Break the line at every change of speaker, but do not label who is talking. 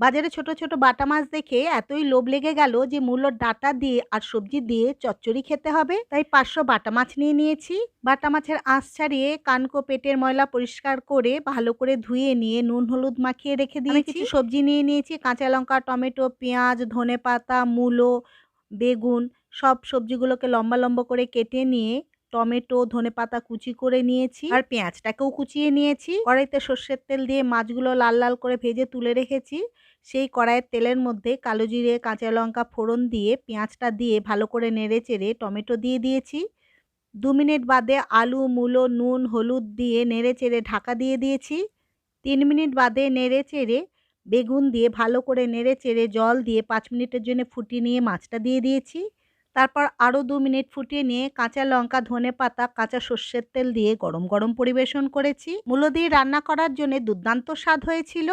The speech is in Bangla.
বাজারে ছোট ছোট বাটা মাছ দেখে এতই লোভ লেগে গেল যে মূলোর ডাঁটা দিয়ে আর সবজি দিয়ে চচ্চড়ি খেতে হবে, তাই 500 বাটা মাছ নিয়ে নিয়েছি। বাটা মাছের আঁশ ছাড়িয়ে কানকো পেটের ময়লা পরিষ্কার করে ভালো করে ধুয়ে নিয়ে নুন হলুদ মাখিয়ে রেখে দিয়েছি। কিছু সবজি নিয়ে নিয়েছি, কাঁচা লঙ্কা, টমেটো, পেঁয়াজ, ধনেপাতা, মূলো, বেগুন। সব সবজিগুলোকে লম্বা লম্বা করে কেটে নিয়ে টমেটো, ধনেপাতা কুচি করে নিয়েছি আর পেঁয়াজটাকেও কুচিয়ে নিয়েছি। কড়াইতে সর্ষের তেল দিয়ে মাছগুলো লাল লাল করে ভেজে তুলে রেখেছি। সেই কড়াইয়ের তেলের মধ্যে কালো জিরে, কাঁচা লঙ্কা ফোড়ন দিয়ে পেঁয়াজটা দিয়ে ভালো করে নেড়ে চেড়ে টমেটো দিয়ে দিয়েছি। 2 মিনিট বাদে আলু, মূলো, নুন, হলুদ দিয়ে নেড়ে চেড়ে ঢাকা দিয়ে দিয়েছি। 3 মিনিট বাদে নেড়ে চেড়ে বেগুন দিয়ে ভালো করে নেড়ে চেড়ে জল দিয়ে 5 মিনিটের জন্য ফুটিয়ে নিয়ে মাছটা দিয়ে দিয়েছি। তারপর আরও 2 মিনিট ফুটিয়ে নিয়ে কাঁচা লঙ্কা, ধনেপাতা, কাঁচা সর্ষের তেল দিয়ে গরম গরম পরিবেশন করেছি। মূলো দিয়ে রান্না করার জন্য দুর্দান্ত স্বাদ হয়েছিল।